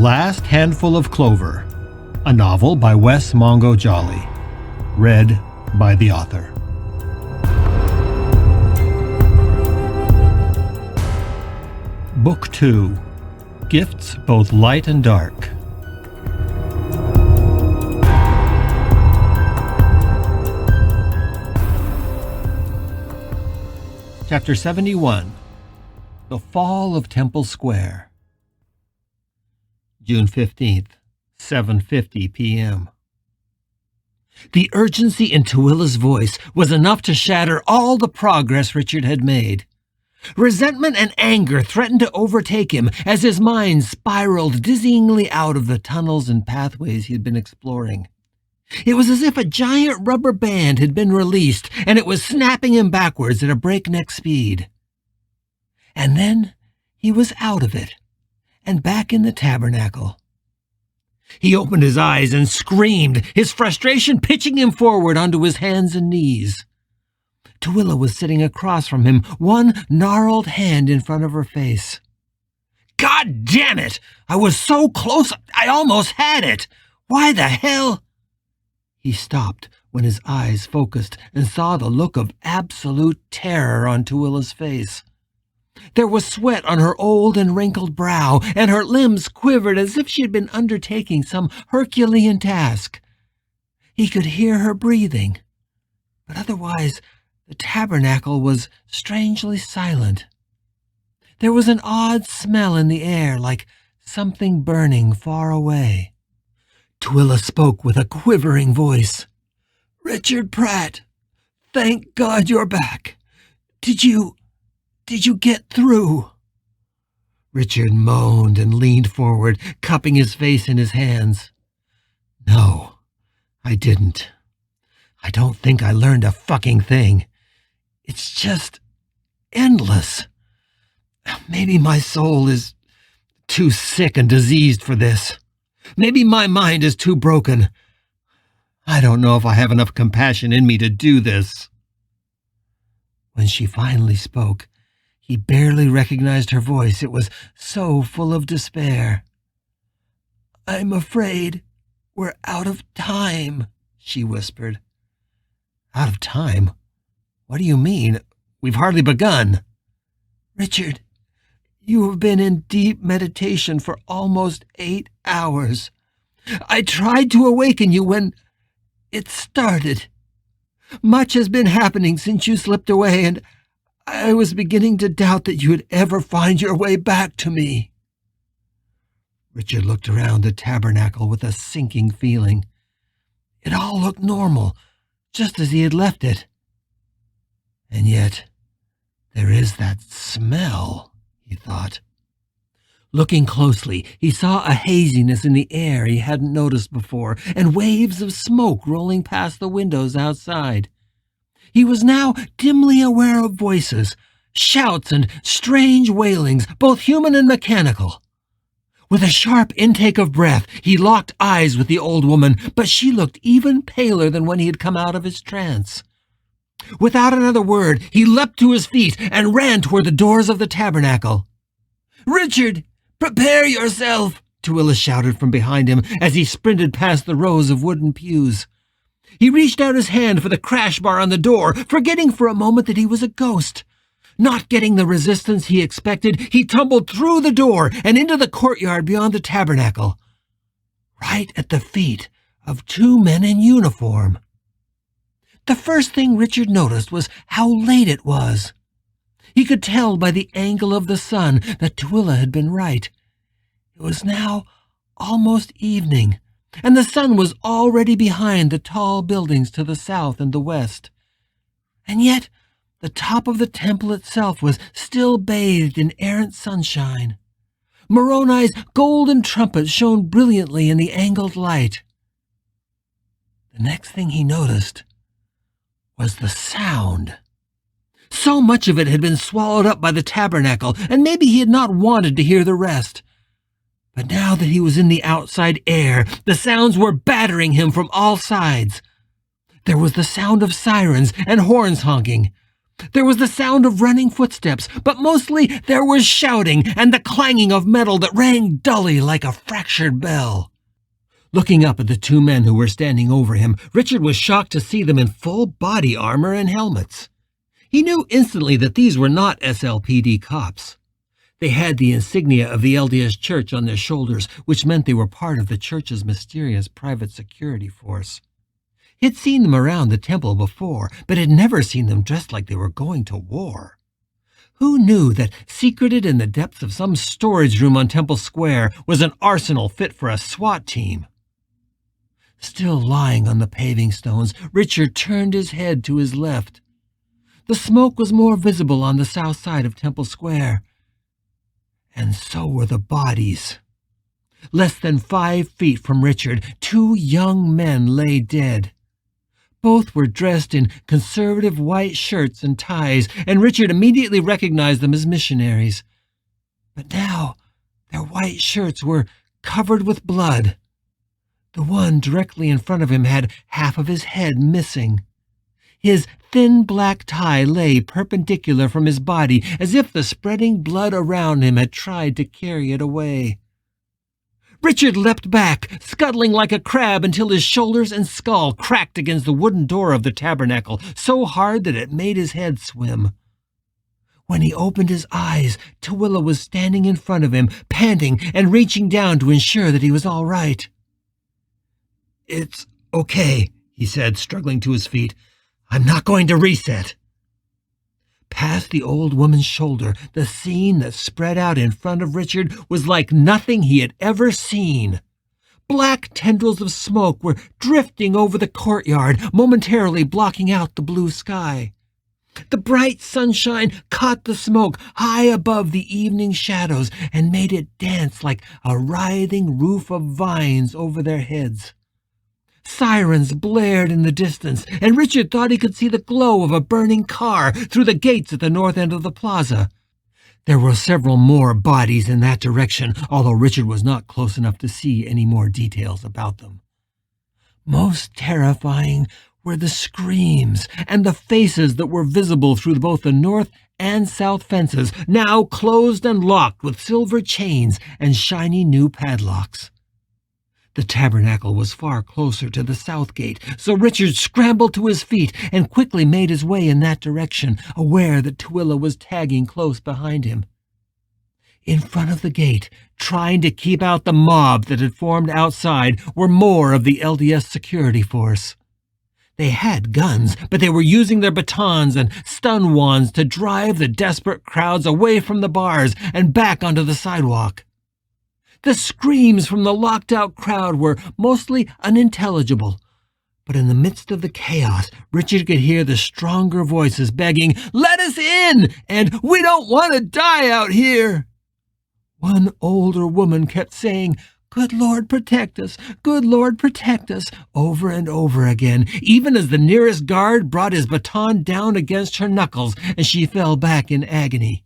Last Handful of Clover, a novel by Wess Mongo Jolley, read by the author. Book 2, Gifts Both Light and Dark. Chapter 71, The Fall of Temple Square. June 15th, 7:50 p.m. The urgency in Twilla's voice was enough to shatter all the progress Richard had made. Resentment and anger threatened to overtake him as his mind spiraled dizzyingly out of the tunnels and pathways he had been exploring. It was as if a giant rubber band had been released and it was snapping him backwards at a breakneck speed. And then he was out of it and back in the tabernacle. He opened his eyes and screamed, his frustration pitching him forward onto his hands and knees. Twilla was sitting across from him, one gnarled hand in front of her face. "God damn it! I was so close, I almost had it! Why the hell?" He stopped when his eyes focused and saw the look of absolute terror on Twilla's face. There was sweat on her old and wrinkled brow, and her limbs quivered as if she had been undertaking some Herculean task. He could hear her breathing, but otherwise the tabernacle was strangely silent. There was an odd smell in the air, like something burning far away. Twilla spoke with a quivering voice. "Richard Pratt, thank God you're back. Did you get through?" Richard moaned and leaned forward, cupping his face in his hands. "No, I didn't. I don't think I learned a fucking thing. It's just endless. Maybe my soul is too sick and diseased for this. Maybe my mind is too broken. I don't know if I have enough compassion in me to do this." When she finally spoke, he barely recognized her voice. It was so full of despair. "I'm afraid we're out of time," she whispered. "Out of time? What do you mean? We've hardly begun." "Richard, you have been in deep meditation for almost 8 hours. I tried to awaken you when it started. Much has been happening since you slipped away, and I was beginning to doubt that you would ever find your way back to me." Richard looked around the tabernacle with a sinking feeling. It all looked normal, just as he had left it. And yet, there is that smell, he thought. Looking closely, he saw a haziness in the air he hadn't noticed before, and waves of smoke rolling past the windows outside. He was now dimly aware of voices, shouts and strange wailings, both human and mechanical. With a sharp intake of breath, he locked eyes with the old woman, but she looked even paler than when he had come out of his trance. Without another word, he leapt to his feet and ran toward the doors of the tabernacle. "Richard, prepare yourself!" Twilla shouted from behind him as he sprinted past the rows of wooden pews. He reached out his hand for the crash bar on the door, forgetting for a moment that he was a ghost. Not getting the resistance he expected, he tumbled through the door and into the courtyard beyond the tabernacle, right at the feet of 2 men in uniform. The first thing Richard noticed was how late it was. He could tell by the angle of the sun that Twilla had been right. It was now almost evening, and the sun was already behind the tall buildings to the south and the west. And yet the top of the temple itself was still bathed in errant sunshine. Moroni's golden trumpet shone brilliantly in the angled light. The next thing he noticed was the sound. So much of it had been swallowed up by the tabernacle, and maybe he had not wanted to hear the rest. But now that he was in the outside air, the sounds were battering him from all sides. There was the sound of sirens and horns honking. There was the sound of running footsteps, but mostly there was shouting and the clanging of metal that rang dully like a fractured bell. Looking up at the two men who were standing over him, Richard was shocked to see them in full body armor and helmets. He knew instantly that these were not SLPD cops. They had the insignia of the LDS Church on their shoulders, which meant they were part of the church's mysterious private security force. He'd seen them around the temple before, but had never seen them dressed like they were going to war. Who knew that secreted in the depths of some storage room on Temple Square was an arsenal fit for a SWAT team? Still lying on the paving stones, Richard turned his head to his left. The smoke was more visible on the south side of Temple Square. And so were the bodies. Less than 5 feet from Richard, 2 young men lay dead. Both were dressed in conservative white shirts and ties, and Richard immediately recognized them as missionaries. But now their white shirts were covered with blood. The one directly in front of him had half of his head missing. His thin black tie lay perpendicular from his body, as if the spreading blood around him had tried to carry it away. Richard leapt back, scuttling like a crab until his shoulders and skull cracked against the wooden door of the tabernacle so hard that it made his head swim. When he opened his eyes, Tooele was standing in front of him, panting and reaching down to ensure that he was all right. "It's okay," he said, struggling to his feet. "I'm not going to reset." Past the old woman's shoulder, the scene that spread out in front of Richard was like nothing he had ever seen. Black tendrils of smoke were drifting over the courtyard, momentarily blocking out the blue sky. The bright sunshine caught the smoke high above the evening shadows and made it dance like a writhing roof of vines over their heads. Sirens blared in the distance, and Richard thought he could see the glow of a burning car through the gates at the north end of the plaza. There were several more bodies in that direction, although Richard was not close enough to see any more details about them. Most terrifying were the screams and the faces that were visible through both the north and south fences, now closed and locked with silver chains and shiny new padlocks. The tabernacle was far closer to the south gate, so Richard scrambled to his feet and quickly made his way in that direction, aware that Tooele was tagging close behind him. In front of the gate, trying to keep out the mob that had formed outside, were more of the LDS security force. They had guns, but they were using their batons and stun wands to drive the desperate crowds away from the bars and back onto the sidewalk. The screams from the locked-out crowd were mostly unintelligible, but in the midst of the chaos, Richard could hear the stronger voices begging, "Let us in!" and "We don't want to die out here!" One older woman kept saying, "Good Lord, protect us! Good Lord, protect us!" over and over again, even as the nearest guard brought his baton down against her knuckles and she fell back in agony.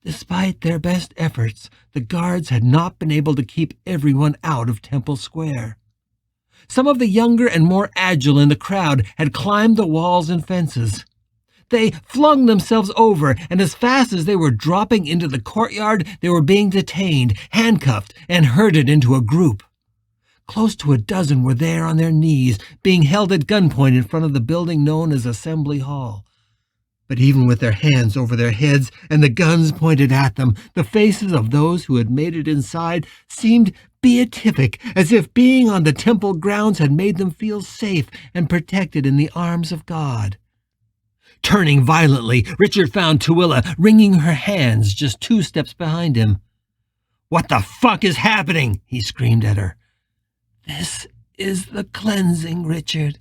Despite their best efforts, the guards had not been able to keep everyone out of Temple Square. Some of the younger and more agile in the crowd had climbed the walls and fences. They flung themselves over, and as fast as they were dropping into the courtyard, they were being detained, handcuffed, and herded into a group. Close to a dozen were there on their knees, being held at gunpoint in front of the building known as Assembly Hall. But even with their hands over their heads and the guns pointed at them, the faces of those who had made it inside seemed beatific, as if being on the temple grounds had made them feel safe and protected in the arms of God. Turning violently, Richard found Tooele wringing her hands just 2 steps behind him. "What the fuck is happening?" he screamed at her. "This is the cleansing, Richard.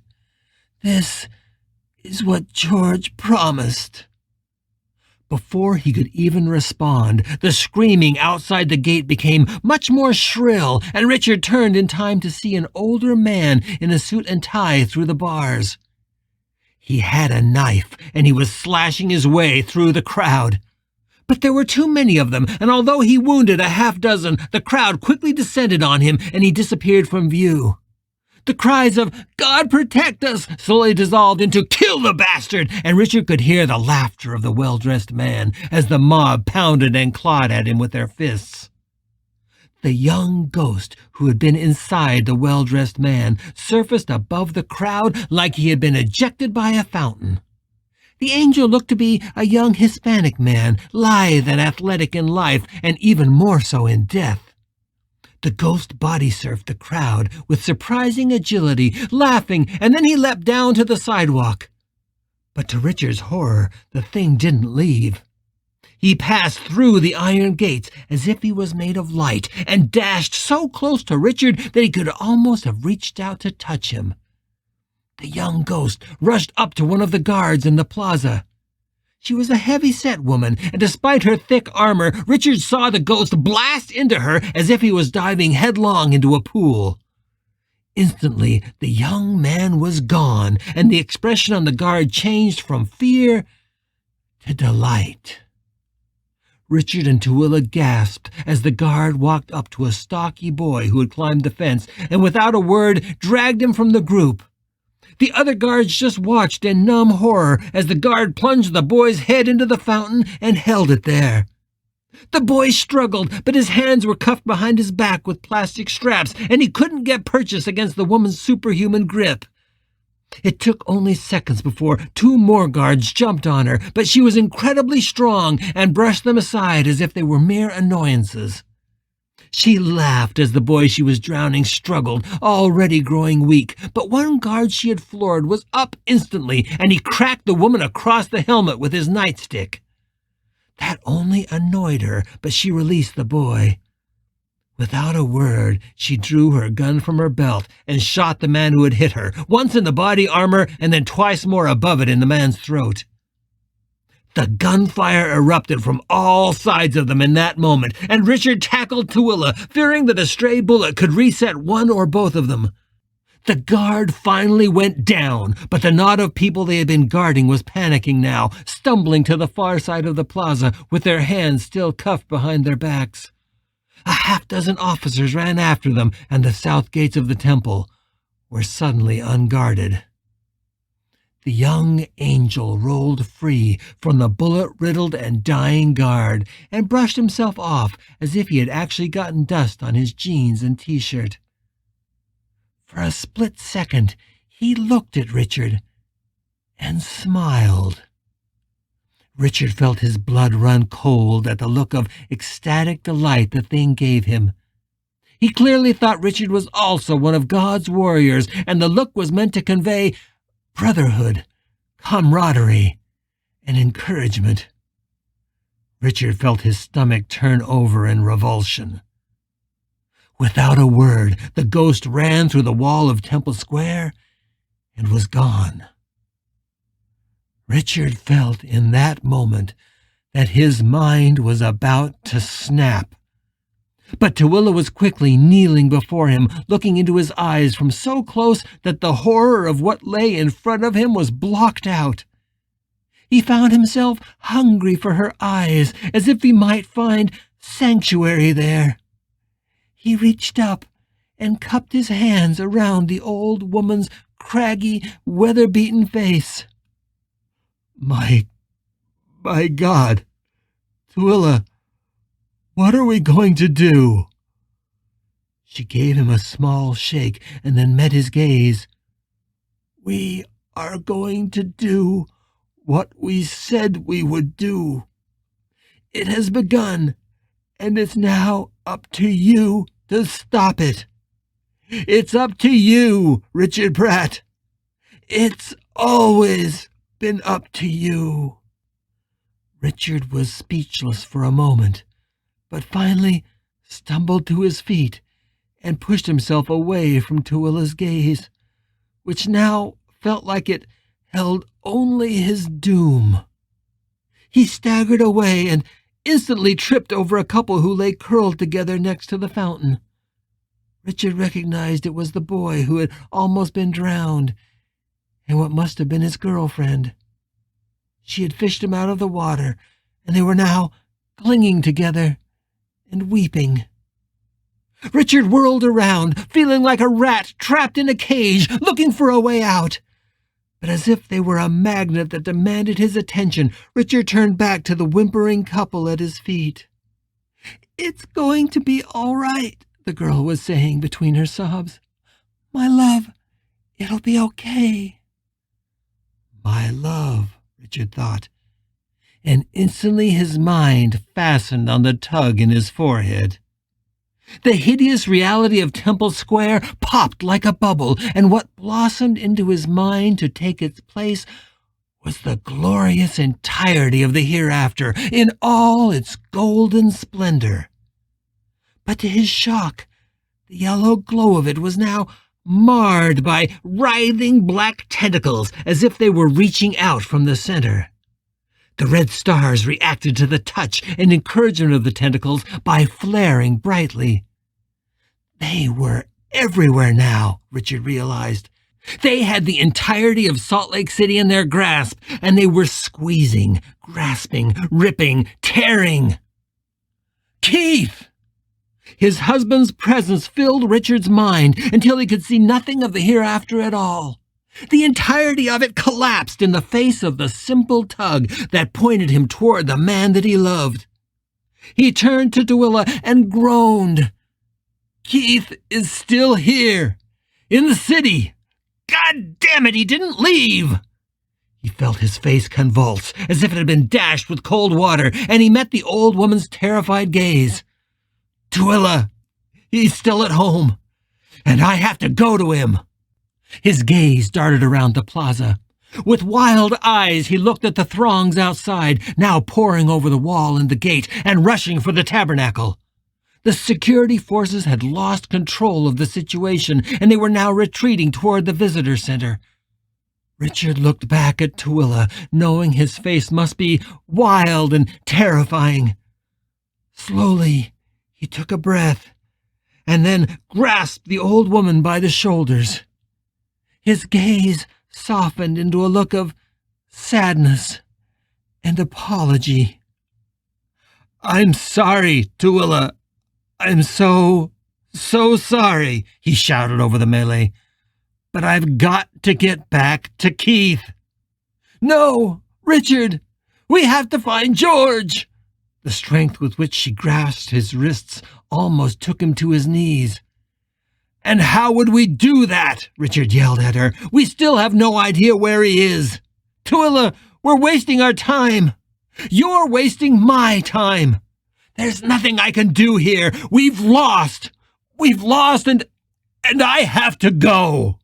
This is what George promised." Before he could even respond, the screaming outside the gate became much more shrill, and Richard turned in time to see an older man in a suit and tie through the bars. He had a knife, and he was slashing his way through the crowd. But there were too many of them, and although he wounded a half dozen, the crowd quickly descended on him, and he disappeared from view. The cries of "God protect us" slowly dissolved into "Kill the bastard," and Richard could hear the laughter of the well-dressed man as the mob pounded and clawed at him with their fists. The young ghost who had been inside the well-dressed man surfaced above the crowd like he had been ejected by a fountain. The angel looked to be a young Hispanic man, lithe and athletic in life, and even more so in death. The ghost body surfed the crowd with surprising agility, laughing, and then he leapt down to the sidewalk. But to Richard's horror, the thing didn't leave. He passed through the iron gates as if he was made of light, and dashed so close to Richard that he could almost have reached out to touch him. The young ghost rushed up to one of the guards in the plaza. She was a heavy-set woman, and despite her thick armor, Richard saw the ghost blast into her as if he was diving headlong into a pool. Instantly, the young man was gone, and the expression on the guard changed from fear to delight. Richard and Tooele gasped as the guard walked up to a stocky boy who had climbed the fence and without a word dragged him from the group. The other guards just watched in numb horror as the guard plunged the boy's head into the fountain and held it there. The boy struggled, but his hands were cuffed behind his back with plastic straps, and he couldn't get purchase against the woman's superhuman grip. It took only seconds before 2 more guards jumped on her, but she was incredibly strong and brushed them aside as if they were mere annoyances. She laughed as the boy she was drowning struggled, already growing weak, but one guard she had floored was up instantly, and he cracked the woman across the helmet with his nightstick. That only annoyed her, but she released the boy. Without a word, she drew her gun from her belt and shot the man who had hit her, once in the body armor and then twice more above it in the man's throat. The gunfire erupted from all sides of them in that moment, and Richard tackled Tooele, fearing that a stray bullet could reset one or both of them. The guard finally went down, but the knot of people they had been guarding was panicking now, stumbling to the far side of the plaza with their hands still cuffed behind their backs. A half-dozen officers ran after them, and the south gates of the temple were suddenly unguarded. The young angel rolled free from the bullet-riddled and dying guard and brushed himself off as if he had actually gotten dust on his jeans and t-shirt. For a split second, he looked at Richard and smiled. Richard felt his blood run cold at the look of ecstatic delight the thing gave him. He clearly thought Richard was also one of God's warriors, and the look was meant to convey brotherhood, camaraderie, and encouragement. Richard felt his stomach turn over in revulsion. Without a word, the ghost ran through the wall of Temple Square and was gone. Richard felt in that moment that his mind was about to snap. But Tooele was quickly kneeling before him, looking into his eyes from so close that the horror of what lay in front of him was blocked out. He found himself hungry for her eyes, as if he might find sanctuary there. He reached up and cupped his hands around the old woman's craggy, weather-beaten face. My God, Tooele, what are we going to do?" She gave him a small shake and then met his gaze. "We are going to do what we said we would do. It has begun, and it's now up to you to stop it. It's up to you, Richard Pratt. It's always been up to you." Richard was speechless for a moment, but finally stumbled to his feet and pushed himself away from Tooele's gaze, which now felt like it held only his doom. He staggered away and instantly tripped over a couple who lay curled together next to the fountain. Richard recognized it was the boy who had almost been drowned, and what must have been his girlfriend. She had fished him out of the water, and they were now clinging together and weeping. Richard whirled around, feeling like a rat trapped in a cage, looking for a way out. But as if they were a magnet that demanded his attention, Richard turned back to the whimpering couple at his feet. "It's going to be all right," the girl was saying between her sobs. "My love, it'll be okay." My love, Richard thought, and instantly his mind fastened on the tug in his forehead. The hideous reality of Temple Square popped like a bubble, and what blossomed into his mind to take its place was the glorious entirety of the hereafter in all its golden splendor. But to his shock, the yellow glow of it was now marred by writhing black tentacles as if they were reaching out from the center. The red stars reacted to the touch and encouragement of the tentacles by flaring brightly. They were everywhere now, Richard realized. They had the entirety of Salt Lake City in their grasp, and they were squeezing, grasping, ripping, tearing. Keith! His husband's presence filled Richard's mind until he could see nothing of the hereafter at all. The entirety of it collapsed in the face of the simple tug that pointed him toward the man that he loved. He turned to Tooele and groaned. Keith is still here, in the city. God damn it, he didn't leave! He felt his face convulse, as if it had been dashed with cold water, and he met the old woman's terrified gaze. Tooele, he's still at home, and I have to go to him. His gaze darted around the plaza. With wild eyes, he looked at the throngs outside, now pouring over the wall and the gate and rushing for the tabernacle. The security forces had lost control of the situation, and they were now retreating toward the visitor center. Richard looked back at Tooele, knowing his face must be wild and terrifying. Slowly, he took a breath, and then grasped the old woman by the shoulders. His gaze softened into a look of sadness and apology. "I'm sorry, Tooele. I'm so sorry," he shouted over the melee. "But I've got to get back to Keith." "No, Richard, we have to find George." The strength with which she grasped his wrists almost took him to his knees. "And how would we do that?" Richard yelled at her. "We still have no idea where he is. Tooele, we're wasting our time. You're wasting my time. There's nothing I can do here. We've lost, and I have to go."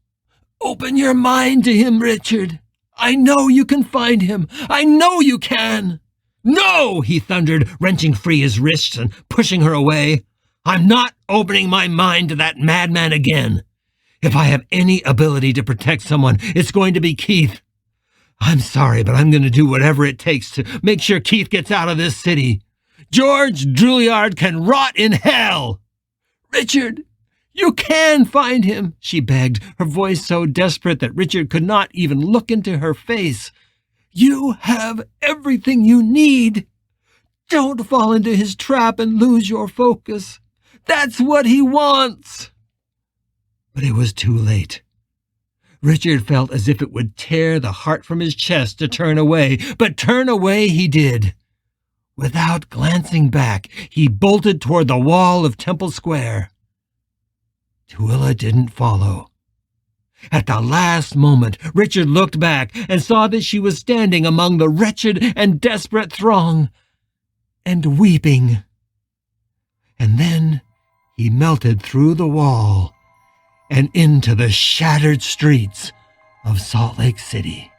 "Open your mind to him, Richard. I know you can find him. I know you can." "No!" he thundered, wrenching free his wrists and pushing her away. "I'm not opening my mind to that madman again. If I have any ability to protect someone, it's going to be Keith. I'm sorry, but I'm going to do whatever it takes to make sure Keith gets out of this city. George Drouillard can rot in hell." "Richard, you can find him," she begged, her voice so desperate that Richard could not even look into her face. "You have everything you need. Don't fall into his trap and lose your focus. That's what he wants." But it was too late. Richard felt as if it would tear the heart from his chest to turn away, but turn away he did. Without glancing back, he bolted toward the wall of Temple Square. Tooele didn't follow. At the last moment, Richard looked back and saw that she was standing among the wretched and desperate throng, and weeping. And then he melted through the wall and into the shattered streets of Salt Lake City.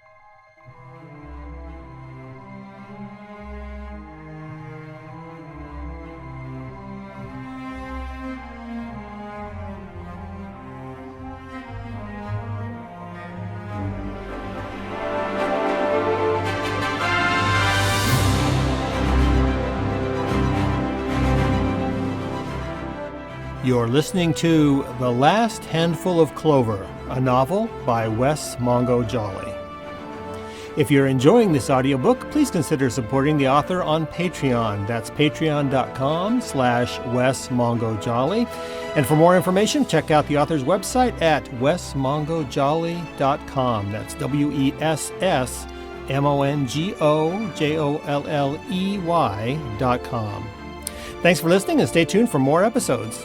You're listening to The Last Handful of Clover, a novel by Wess Mongo Jolley. If you're enjoying this audiobook, please consider supporting the author on Patreon. That's patreon.com/Wess Mongo Jolley. And for more information, check out the author's website at wessmongojolley.com. That's WESSMONGOJOLLEY.com. Thanks for listening and stay tuned for more episodes.